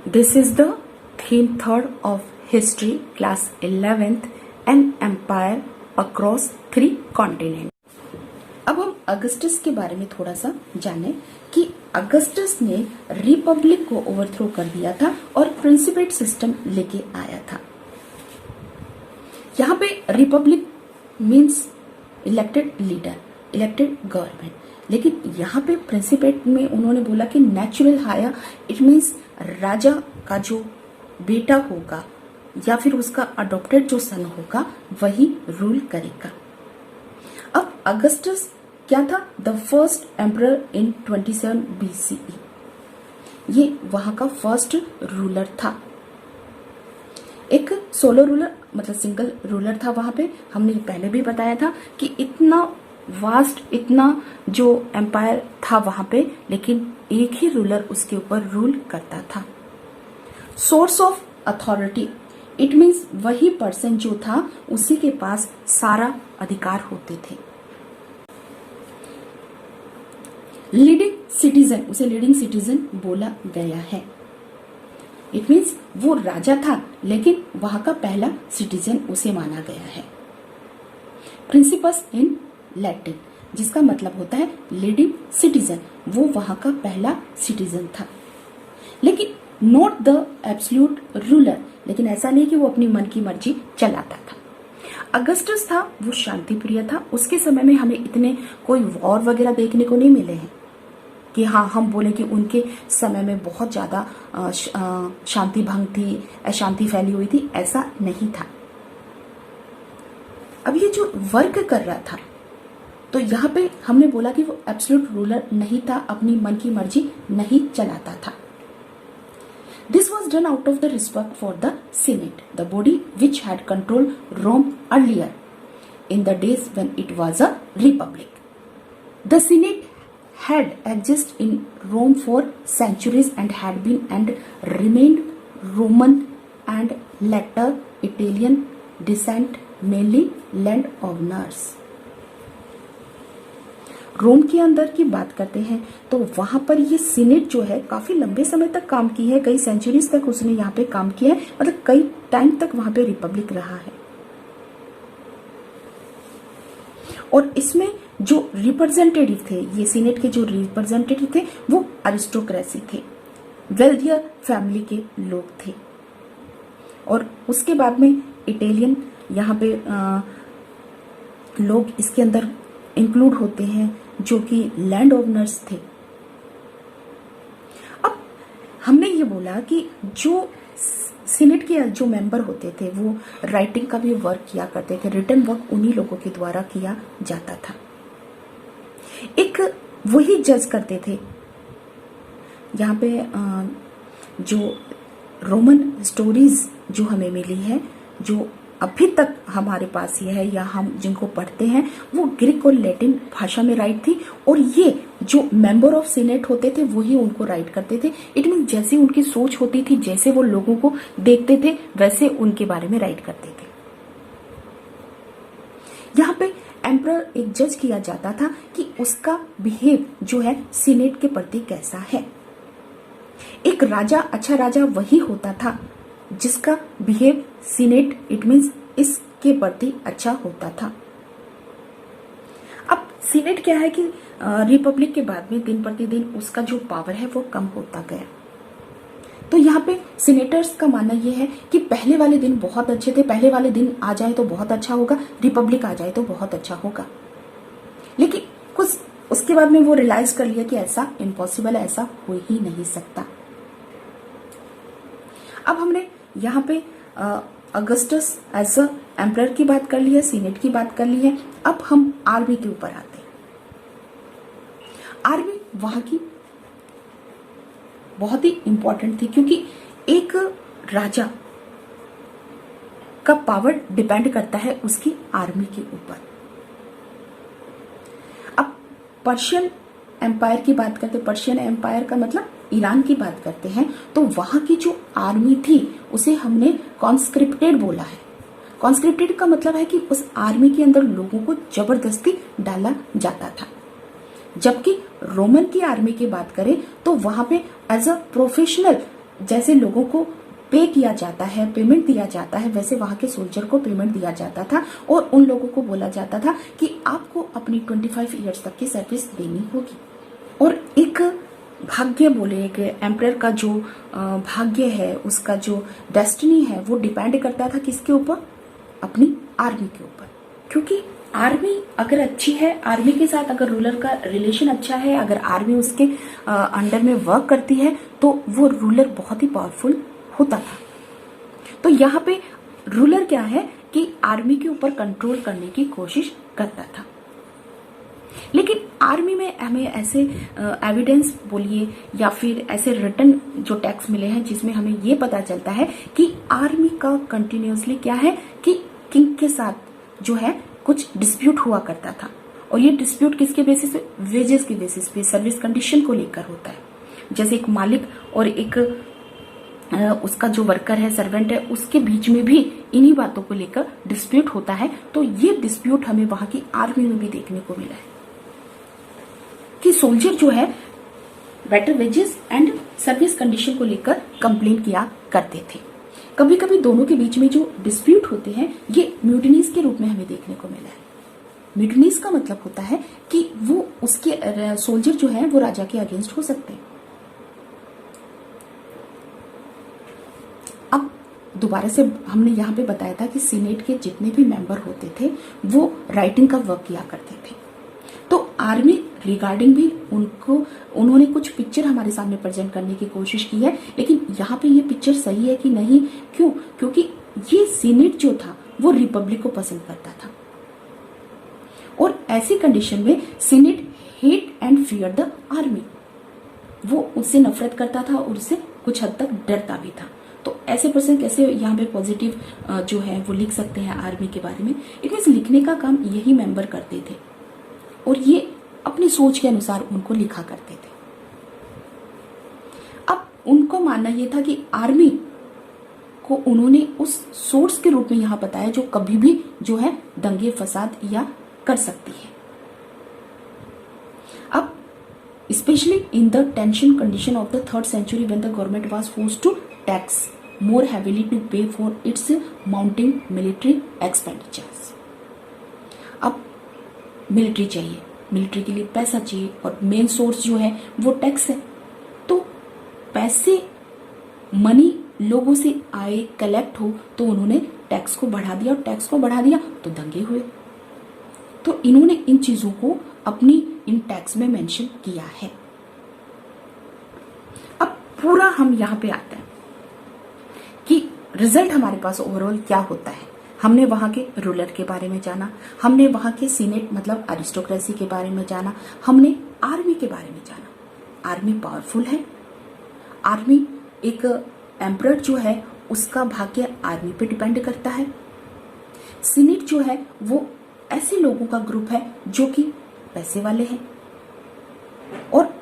This is the theme third of history class 11th an empire across 3 continents. अब हम Augustus के बारे में थोड़ा सा जानें कि अगस्टस ने रिपब्लिक को ओवरथ्रो कर दिया था और प्रिंसिपेट सिस्टम लेके आया था। यहाँ पे Republic means elected leader, elected government, लेकिन यहाँ पे प्रिंसिपेट में उन्होंने बोला कि नेचुरल हायर, इट मीन्स राजा का जो बेटा होगा या फिर उसका अडॉप्टेड जो सन होगा वही रूल करेगा। अब अगस्टस क्या था? The first emperor in 27 BCE। ये वहां का फर्स्ट रूलर था। एक सोलो रूलर मतलब सिंगल रूलर था वहां पे। हमने पहले भी बताया था कि इतना वास्ट, इतना जो एम्पायर था वहां पे, लेकिन एक ही रूलर उसके ऊपर रूल करता था। Source of authority, it means वही पर्सन जो था उसी के पास सारा अधिकार होते थे। लीडिंग सिटीजन, उसे लीडिंग सिटीजन बोला गया है। इट मीन्स वो राजा था लेकिन वहां का पहला सिटीजन उसे माना गया है। प्रिंसिपस इन लैटिन, जिसका मतलब होता है लीडिंग सिटीजन, वो वहां का पहला सिटीजन था। लेकिन नॉट द एब्सोल्यूट रूलर, लेकिन ऐसा नहीं कि वो अपनी मन की मर्जी चलाता था। अगस्टस था वो शांति प्रिय था। उसके समय में हमें इतने कोई वॉर वगैरह देखने को नहीं मिले हैं कि हाँ हम बोले कि उनके समय में बहुत ज्यादा शांति भंग थी, अशांति फैली हुई थी, ऐसा नहीं था। अब ये जो वर्क कर रहा था तो यहाँ पे हमने बोला कि वो एब्सोल्यूट रूलर नहीं था, अपनी मन की मर्जी नहीं चलाता था। This was done out of the respect for the Senate, the body which had controlled Rome earlier in the days when it was a republic. The Senate had existed in Rome for centuries and had been and remained Roman and later Italian descent, mainly landowners. रोम के अंदर की बात करते हैं तो वहां पर ये सीनेट जो है काफी लंबे समय तक काम की है, कई सेंचुरीज तक उसने यहाँ पे काम किया है, मतलब कई टाइम तक वहां पे रिपब्लिक रहा है। और इसमें जो रिप्रेजेंटेटिव थे, ये सीनेट के जो रिप्रेजेंटेटिव थे वो अरिस्टोक्रेसी थे, वेल्थियर फैमिली के लोग थे। और उसके बाद में इटालियन यहाँ पे लोग इसके अंदर इंक्लूड होते हैं जो कि लैंड ओनर्स थे। अब हमने ये बोला कि जो सीनेट के जो मेंबर होते थे वो राइटिंग का भी वर्क किया करते थे, रिटन वर्क उन्हीं लोगों के द्वारा किया जाता था। एक वही जज करते थे। यहाँ पे जो रोमन स्टोरीज जो हमें मिली है, जो अभी तक हमारे पास ये है या हम जिनको पढ़ते हैं, वो ग्रीक और लैटिन भाषा में राइट थी। और ये जो मेंबर ऑफ सीनेट होते थे वही उनको राइट करते थे। इट मीन जैसी उनकी सोच होती थी, जैसे वो लोगों को देखते थे, वैसे उनके बारे में राइट करते थे। यहाँ पे एम्परर एक जज किया जाता था कि उसका बिहेव जो है सीनेट के प्रति कैसा है। एक राजा, अच्छा राजा वही होता था जिसका बिहेव सीनेट, इट मीन्स इसके प्रति अच्छा होता था। अब सीनेट क्या है कि रिपब्लिक के बाद में दिन प्रतिदिन उसका जो पावर है वो कम होता गया। तो यहाँ पे सीनेटर्स का मानना यह है कि पहले वाले दिन बहुत अच्छे थे, पहले वाले दिन आ जाए तो बहुत अच्छा होगा, रिपब्लिक आ जाए तो बहुत अच्छा होगा। लेकिन कुछ उसके बाद में वो रियलाइज कर लिया कि ऐसा इम्पॉसिबल है, ऐसा हो ही नहीं सकता। अब हमने यहाँ पे अगस्टस एज अ एम्परर की बात कर ली है, सीनेट की बात कर ली है। अब हम आर्मी के ऊपर आते हैं। आर्मी वहां की बहुत ही इंपॉर्टेंट थी क्योंकि एक राजा का पावर डिपेंड करता है उसकी आर्मी के ऊपर। अब पर्शियन एम्पायर की बात करते, पर्शियन एम्पायर का मतलब ईरान की बात करते हैं, तो वहां की जो आर्मी थी उसे हमने कॉन्स्क्रिप्टेड बोला है। कॉन्स्क्रिप्टेड का मतलब है कि उस आर्मी के अंदर लोगों को जबरदस्ती डाला जाता था। जबकि रोमन की आर्मी की बात करें तो वहां पे एज अ प्रोफेशनल जैसे लोगों को पे किया जाता है, पेमेंट दिया जाता है, वैसे वहां के सोल्जर को पेमेंट दिया जाता था और उन लोगों को बोला जाता था कि आपको अपनी 25 ईयर्स तक की सर्विस देनी होगी। और एक भाग्य बोले, एक एम्परर का जो भाग्य है, उसका जो डेस्टिनी है, वो डिपेंड करता था किसके ऊपर? अपनी आर्मी के ऊपर। क्योंकि आर्मी अगर अच्छी है, आर्मी के साथ अगर रूलर का रिलेशन अच्छा है, अगर आर्मी उसके अंडर में वर्क करती है, तो वो रूलर बहुत ही पावरफुल होता था। तो यहाँ पे रूलर क्या है कि आर्मी के ऊपर कंट्रोल करने की कोशिश करता था। लेकिन आर्मी में हमें ऐसे एविडेंस बोलिए या फिर ऐसे रिटन जो टेक्स्ट मिले हैं जिसमें हमें ये पता चलता है कि आर्मी का कंटिन्यूसली क्या है कि किंग के साथ जो है कुछ डिस्प्यूट हुआ करता था। और ये डिस्प्यूट किसके बेसिस पे? वेजेस के बेसिस पे, सर्विस कंडीशन को लेकर होता है। जैसे एक मालिक और एक उसका जो वर्कर है, सर्वेंट है, उसके बीच में भी इन्हीं बातों को लेकर डिस्प्यूट होता है। तो ये डिस्प्यूट हमें वहां की आर्मी में भी देखने को मिला है कि सोल्जर जो है better wages and service condition को लेकर कंप्लेन किया करते थे। कभी कभी दोनों के बीच में जो डिस्प्यूट होते हैं ये म्यूटिनीज के रूप में हमें देखने को मिला है। म्यूटिनीज का मतलब होता है कि वो उसके सोल्जर जो है वो राजा के अगेंस्ट हो सकते हैं। अब दोबारा से हमने यहाँ पे बताया था कि सीनेट के जितने भी मेंबर होते थे वो राइटिंग का वर्क किया करते थे। तो आर्मी रिगार्डिंग भी उन्होंने कुछ पिक्चर हमारे सामने प्रेजेंट करने की कोशिश की है, लेकिन यहाँ पे ये पिक्चर सही है कि नहीं? क्यों? क्योंकि ये सीनेट जो था वो रिपब्लिक को पसंद करता था और ऐसी कंडीशन में senate hate and fear the army, वो उससे नफरत करता था और उससे कुछ हद तक डरता भी था। तो ऐसे पर्सन कैसे यहाँ पे पॉजिटिव जो है वो लिख सकते हैं आर्मी के बारे में? इट मीन्स लिखने का काम यही मेंबर करते थे और ये अपनी सोच के अनुसार उनको लिखा करते थे। अब उनको मानना यह था कि आर्मी को उन्होंने उस सोर्स के रूप में यहां बताया जो कभी भी जो है दंगे फसाद या कर सकती है। अब specially in the tension condition of the 3rd century when the government was forced to tax more heavily to pay for its mounting military expenditures। अब मिलिट्री चाहिए, मिलिट्री के लिए पैसा चाहिए और मेन सोर्स जो है वो टैक्स है। तो पैसे, मनी लोगों से आए, कलेक्ट हो, तो उन्होंने टैक्स को बढ़ा दिया और टैक्स को बढ़ा दिया तो दंगे हुए। तो इन्होंने इन चीजों को अपनी इन टैक्स में मेंशन किया है। अब पूरा हम यहां पे आते हैं कि रिजल्ट हमारे पास ओवरऑल क्या होता है। हमने वहां के रूलर के बारे में जाना, हमने वहां के सीनेट मतलब अरिस्टोक्रेसी के बारे में जाना, हमने आर्मी के बारे में जाना। आर्मी पावरफुल है, आर्मी एक एम्परर जो है उसका भाग्य आर्मी पे डिपेंड करता है। सीनेट जो है वो ऐसे लोगों का ग्रुप है जो कि पैसे वाले हैं और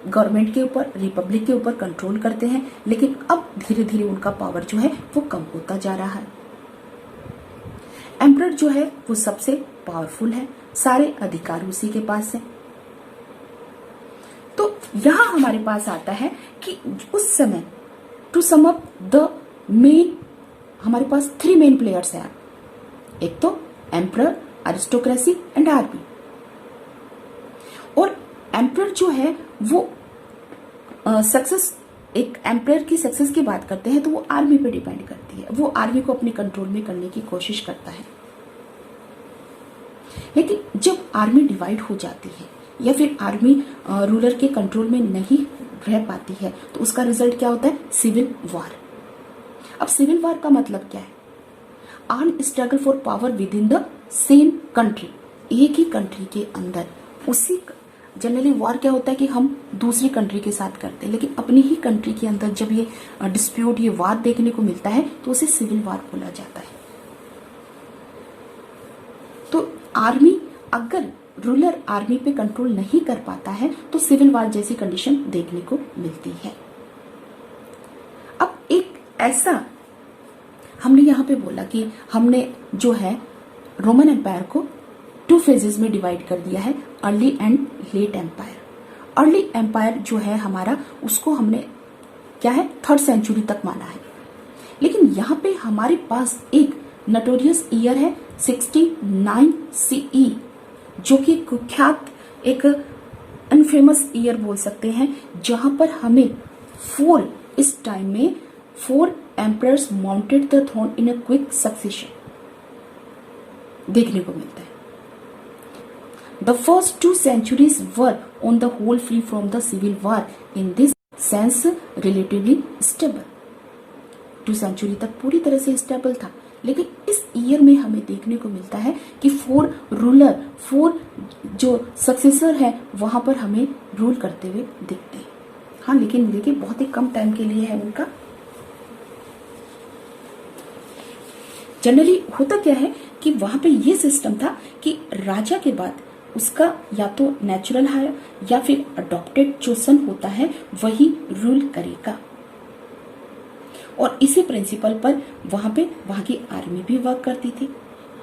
गवर्नमेंट के ऊपर, रिपब्लिक के ऊपर कंट्रोल करते हैं, लेकिन अब धीरे धीरे उनका पावर जो है वो कम होता जा रहा है। एम्परर जो है वो सबसे पावरफुल है, सारे अधिकार उसी के पास है। तो यहां हमारे पास आता है कि उस समय to sum up the main, हमारे पास 3 मेन प्लेयर्स हैं। एक तो एम्परर, अरिस्टोक्रेसी एंड आर्मी। और एम्परर जो है वो सक्सेस, एक एम्परर की सक्सेस की बात करते हैं तो वो आर्मी पे डिपेंड करती है, वो आर्मी को अपने कंट्रोल में करने की कोशिश करता है। लेकिन जब आर्मी डिवाइड हो जाती है या फिर आर्मी रूलर के कंट्रोल में नहीं रह पाती है तो उसका रिजल्ट क्या होता है? Civil war. अब सिविल वॉर का मतलब क्या है? Arm struggle for power within the same country, एक ही कंट्री के अंदर। उसी जनरली वॉर क्या होता है कि हम दूसरी कंट्री के साथ करते हैं, लेकिन अपनी ही कंट्री के अंदर जब ये डिस्प्यूट, ये वाद देखने को मिलता है तो उसे सिविल वॉर बोला जाता है। तो आर्मी, अगर रूलर आर्मी पे कंट्रोल नहीं कर पाता है तो सिविल वॉर जैसी कंडीशन देखने को मिलती है। अब एक ऐसा हमने यहां पे बोला कि हमने जो है रोमन एम्पायर को 2 फेजेस में डिवाइड कर दिया है, early and late empire. Early empire जो है हमारा, उसको हमने क्या है, 3rd सेंचुरी तक माना है। लेकिन यहाँ पे हमारे पास एक नोटोरियस ईयर है 69 CE, जो कि कुख्यात एक अनफेमस ईयर बोल सकते हैं, जहां पर हमें इस टाइम में 4 emperors mounted the throne in a quick succession देखने को मिलता है। The first 2 centuries were on the whole free from the civil war, in this sense relatively stable। 2 century तक पूरी तरह से स्टेबल था, लेकिन इस ईयर में हमें देखने को मिलता है कि 4 जो सक्सेसर है वहां पर हमें रूल करते हुए दिखते हैं। हाँ, लेकिन देखिए बहुत ही कम टाइम के लिए है उनका। जनरली होता क्या है कि वहां पे ये सिस्टम था कि राजा के बाद उसका या तो नेचुरल हायर या फिर अडॉप्टेड जो सन होता है वही रूल करेगा, और इसी प्रिंसिपल पर वहां की आर्मी भी वर्क करती थी।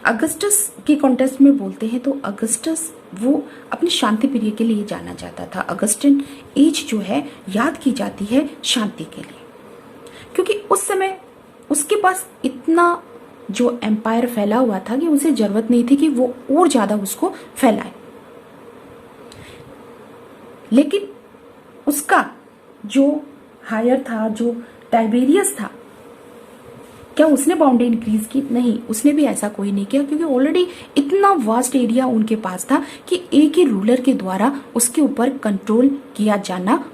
अगस्टस के कॉन्टेक्स्ट में बोलते हैं तो अगस्टस वो अपनी शांति प्रिय के लिए जाना जाता था। अगस्टिन एज जो है याद की जाती है शांति के लिए, क्योंकि उस समय उसके पास इतना जो एम्पायर फैला हुआ था कि उसे जरूरत नहीं थी कि वो और ज्यादा उसको फैलाए। लेकिन उसका जो हायर था, जो टाइबेरियस था, क्या उसने बाउंड्री इंक्रीज की? नहीं, उसने भी ऐसा कोई नहीं किया, क्योंकि ऑलरेडी इतना वास्ट एरिया उनके पास था कि एक ही रूलर के द्वारा उसके ऊपर कंट्रोल किया जाना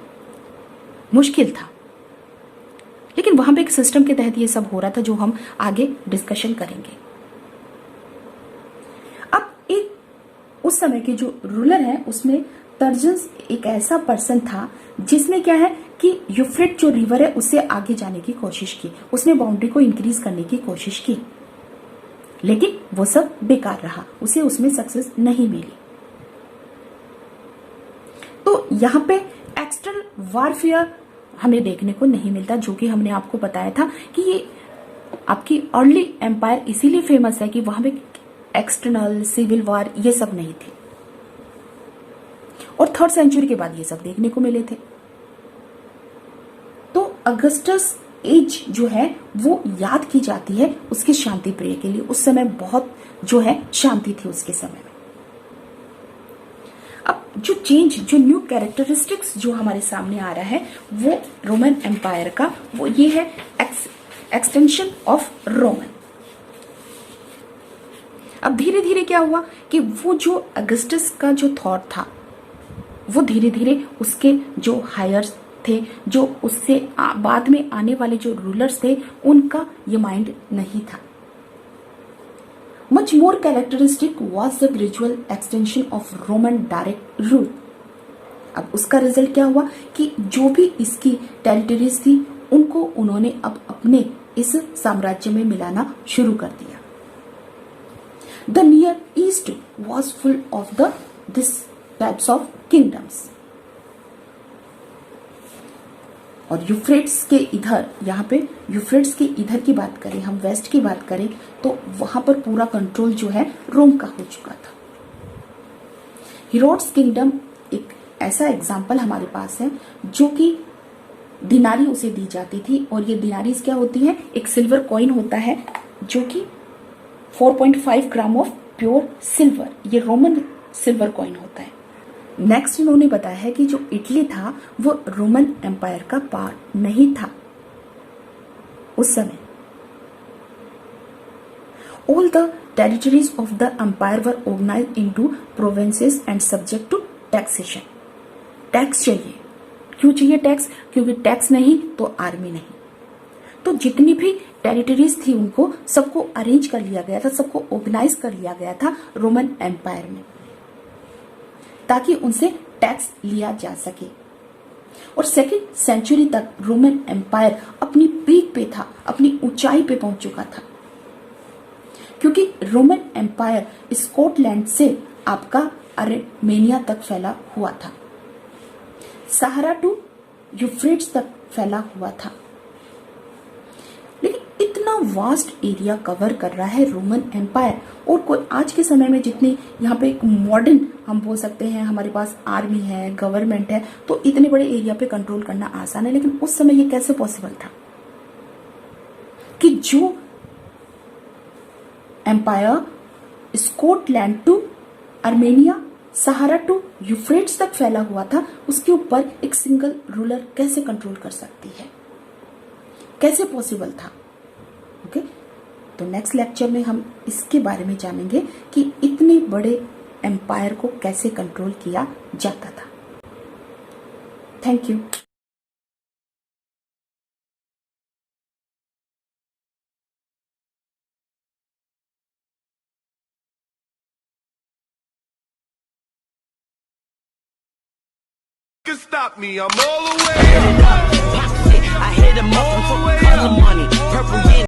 मुश्किल था। लेकिन वहां पे एक सिस्टम के तहत ये सब हो रहा था, जो हम आगे डिस्कशन करेंगे। अब एक उस समय के जो रूलर है उसमें तर्जन्स एक ऐसा पर्सन था जिसने क्या है कि यूफ्रेट जो रिवर है उससे आगे जाने की कोशिश की, उसने बाउंड्री को इंक्रीज करने की कोशिश की, लेकिन वो सब बेकार रहा, उसे उसमें सक्सेस नहीं मिली। तो यहाँ पे एक्सटर्नल वारफेयर हमें देखने को नहीं मिलता, जो कि हमने आपको बताया था कि ये आपकी अर्ली एम्पायर इसीलिए फेमस है कि वहां पे एक्सटर्नल सिविल वार ये सब नहीं थे, और 3rd सेंचुरी के बाद ये सब देखने को मिले थे। तो अगस्टस एज जो है वो याद की जाती है उसके शांति प्रिय के लिए। उस समय बहुत जो है शांति थी उसके समय में। अब जो न्यू कैरेक्टरिस्टिक्स जो हमारे सामने आ रहा है वो रोमन एम्पायर का, वो ये है एक्सटेंशन ऑफ रोमन। अब धीरे धीरे क्या हुआ कि वो जो अगस्टस का जो थॉट था वो धीरे धीरे उसके जो हायर्स थे, जो उससे बाद में आने वाले जो रूलर्स थे, उनका ये माइंड नहीं था। Much more characteristic was the gradual extension of Roman direct rule. अब उसका रिजल्ट क्या हुआ कि जो भी इसकी टेरिटरीज थी उनको उन्होंने अब अपने इस साम्राज्य में मिलाना शुरू कर दिया। The near east was full of this types of kingdoms. और यूफ्रेट्स के इधर, यहाँ पे यूफ्रेट्स के इधर की बात करें, हम वेस्ट की बात करें, तो वहां पर पूरा कंट्रोल जो है रोम का हो चुका था। हेरोड्स किंगडम एक ऐसा एग्जाम्पल हमारे पास है जो कि दिनारी उसे दी जाती थी, और ये दिनारीज क्या होती है, एक सिल्वर कॉइन होता है जो कि 4.5 ग्राम ऑफ प्योर सिल्वर, ये रोमन सिल्वर कॉइन होता है। नेक्स्ट इन्होंने बताया है कि जो इटली था वो रोमन एम्पायर का पार्ट नहीं था उस समय। All the territories of the empire were organised into provinces and subject to taxation. Tax चाहिए, क्यों चाहिए टैक्स? क्योंकि टैक्स नहीं तो आर्मी नहीं। तो जितनी भी टेरिटरीज थी उनको सबको अरेंज कर लिया गया था, सबको ऑर्गेनाइज कर लिया गया था रोमन एम्पायर में, ताकि उनसे टैक्स लिया जा सके। और 2nd सेंचुरी तक रोमन एम्पायर अपनी पीक पे था, अपनी ऊंचाई पे पहुंच चुका था, क्योंकि रोमन एम्पायर स्कॉटलैंड से आपका आर्मेनिया तक फैला हुआ था, सहारा टू यूफ्रेट्स तक फैला हुआ था। लेकिन इतना वास्ट एरिया कवर कर रहा है रोमन एम्पायर, और कोई आज के समय में जितनी यहाँ पे एक मॉडर्न हम बोल सकते हैं, हमारे पास आर्मी है, गवर्नमेंट है, तो इतने बड़े एरिया पे कंट्रोल करना आसान है। लेकिन उस समय ये कैसे पॉसिबल था कि जो empire Scotland to Armenia, Sahara to Euphrates तक फैला हुआ था, उसके ऊपर एक सिंगल रूलर कैसे कंट्रोल कर सकती है, कैसे पॉसिबल था। ओके, तो नेक्स्ट लेक्चर में हम इसके बारे में जानेंगे कि इतने बड़े एम्पायर को कैसे कंट्रोल किया जाता था। Thank you. Can stop me, I'm all the way up. I hit him up, I'm talking color money, purple yen.